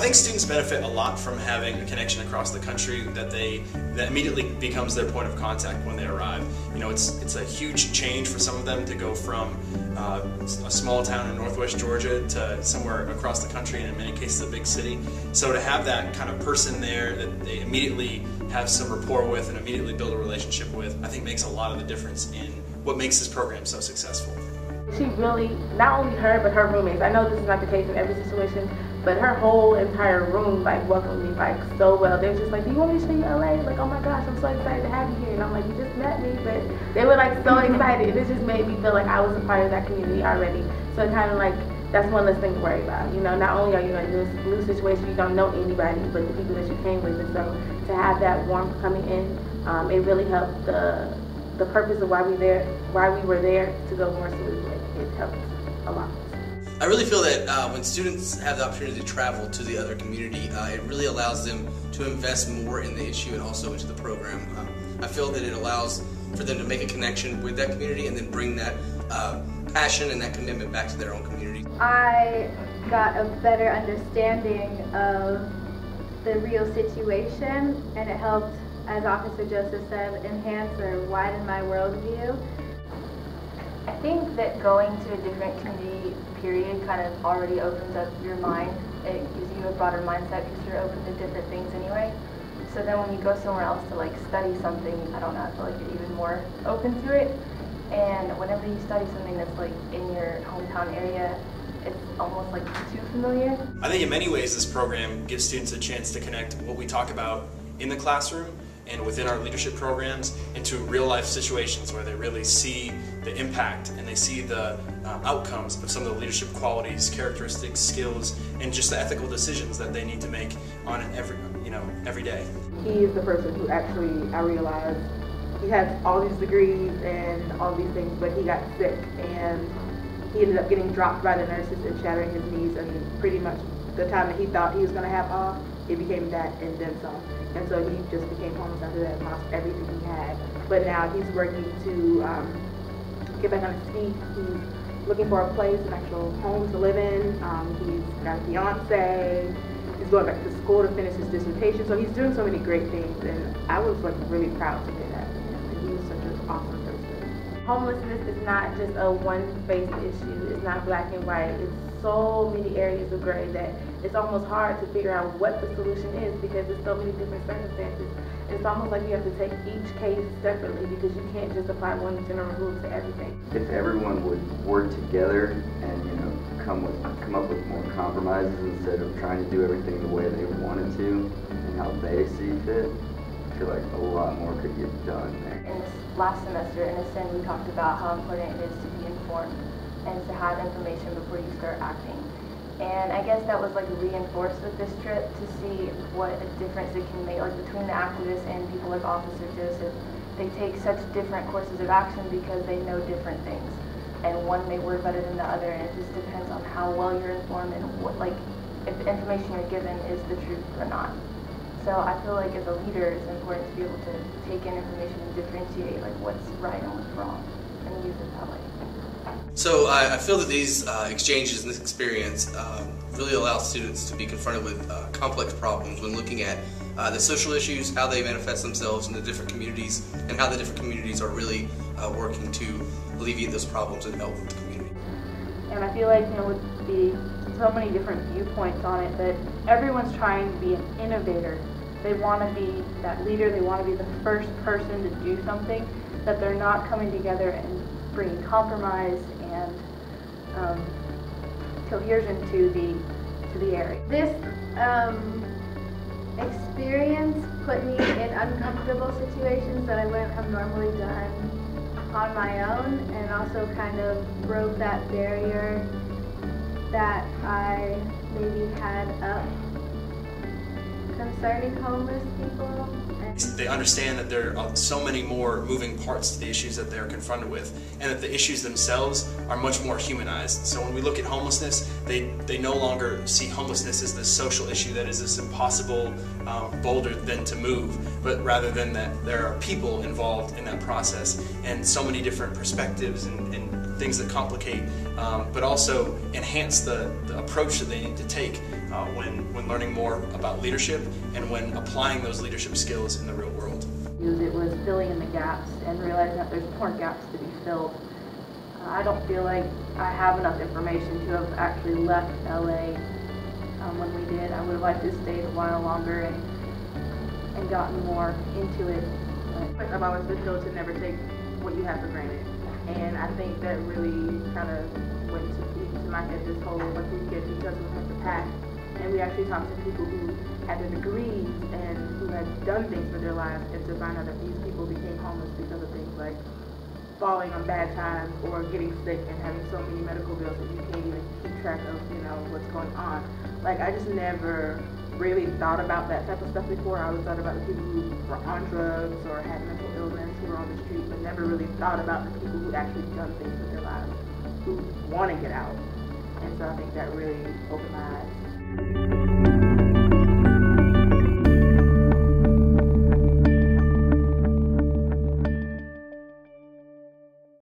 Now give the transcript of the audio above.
think students benefit a lot from having a connection across the country that immediately becomes their point of contact when they arrive. You know, it's a huge change for some of them to go from a small town in northwest Georgia to somewhere across the country, and in many cases a big city. So to have that kind of person there that they immediately have some rapport with and immediately build a relationship with, I think makes a lot of the difference in what makes this program so successful. She really, not only her, but her roommates. I know this is not the case in every situation, but her whole entire room like welcomed me like so well. They were just like, "Do you want me to show you LA?" Like, "Oh my gosh, I'm so excited to have you here." And I'm like, "You just met me," but they were like so excited. And it just made me feel like I was a part of that community already. So kind of like, that's one less thing to worry about. You know, not only are you in a new situation, you don't know anybody, but the people that you came with. And so to have that warmth coming in, it really helped the purpose of why we were there to go more smoothly. It helped a lot. I really feel that when students have the opportunity to travel to the other community, it really allows them to invest more in the issue and also into the program. I feel that it allows for them to make a connection with that community and then bring that passion and that commitment back to their own community. I got a better understanding of the real situation, and it helped, as Officer Joseph said, enhance or widen my worldview. I think that going to a different community period kind of already opens up your mind. It gives you a broader mindset because you're open to different things anyway. So then when you go somewhere else to like study something, I don't know, I feel like you're even more open to it. And whenever you study something that's like in your hometown area, it's almost like too familiar. I think in many ways this program gives students a chance to connect what we talk about in the classroom and within our leadership programs into real life situations where they really see the impact and they see the outcomes of some of the leadership qualities, characteristics, skills, and just the ethical decisions that they need to make on every day. He is the person who actually, I realized, he has all these degrees and all these things, but he got sick and he ended up getting dropped by the nurses and shattering his knees, and pretty much the time that he thought he was going to have off, it became that and then some. And so he just became homeless after that and lost everything he had. But now he's working to get back on his feet. He's looking for a place, an actual home to live in. He's got a fiance. He's going back to school to finish his dissertation. So he's doing so many great things, and I was like really proud to hear that. And he was such an awesome person. Homelessness is not just a one-faced issue. It's not black and white. It's so many areas of gray that it's almost hard to figure out what the solution is because there's so many different circumstances. It's almost like you have to take each case separately because you can't just apply one general rule to everything. If everyone would work together and come up with more compromises instead of trying to do everything the way they wanted to and how they see fit, I feel like a lot more could get done there. In this last semester in Ascend, we talked about how important it is to be informed and to have information before you start acting. And I guess that was like reinforced with this trip to see what a difference it can make, like between the activists and people like Officer Joseph. They take such different courses of action because they know different things. And one may work better than the other, and it just depends on how well you're informed and what, like, if the information you're given is the truth or not. So I feel like as a leader, it's important to be able to take in information and differentiate like what's right and what's wrong and use it that way. So I feel that these exchanges and this experience really allow students to be confronted with complex problems when looking at the social issues, how they manifest themselves in the different communities, and how the different communities are really working to alleviate those problems and help with the community. And I feel like, with so many different viewpoints on it, that everyone's trying to be an innovator. They want to be that leader, they want to be the first person to do something, that they're not coming together and bringing compromise and cohesion to the area. This experience put me in uncomfortable situations that I wouldn't have normally done on my own, and also kind of broke that barrier that I maybe had up concerning homeless people. They understand that there are so many more moving parts to the issues that they're confronted with, and that the issues themselves are much more humanized. So when we look at homelessness, they no longer see homelessness as this social issue that is this impossible boulder then to move, but rather than that there are people involved in that process and so many different perspectives and things that complicate, but also enhance the approach that they need to take when learning more about leadership and when applying those leadership skills in the real world. It was filling in the gaps and realizing that there's more gaps to be filled. I don't feel like I have enough information to have actually left LA when we did. I would have liked to have stayed a while longer and gotten more into it. But I've always been told to never take what you have for granted. And I think that really kind of went into my head this whole once we get each other with the pack. And we actually talked to people who had their degrees and who had done things for their lives, and to find out that these people became homeless because of things like falling on bad times or getting sick and having so many medical bills that you can't even keep track of, what's going on. Like, I just never really thought about that type of stuff before. I always thought about the people who were on drugs or had mental illness, who were on the street, but never really thought about the people who actually done things with their lives, who want to get out. And so I think that really opened my eyes.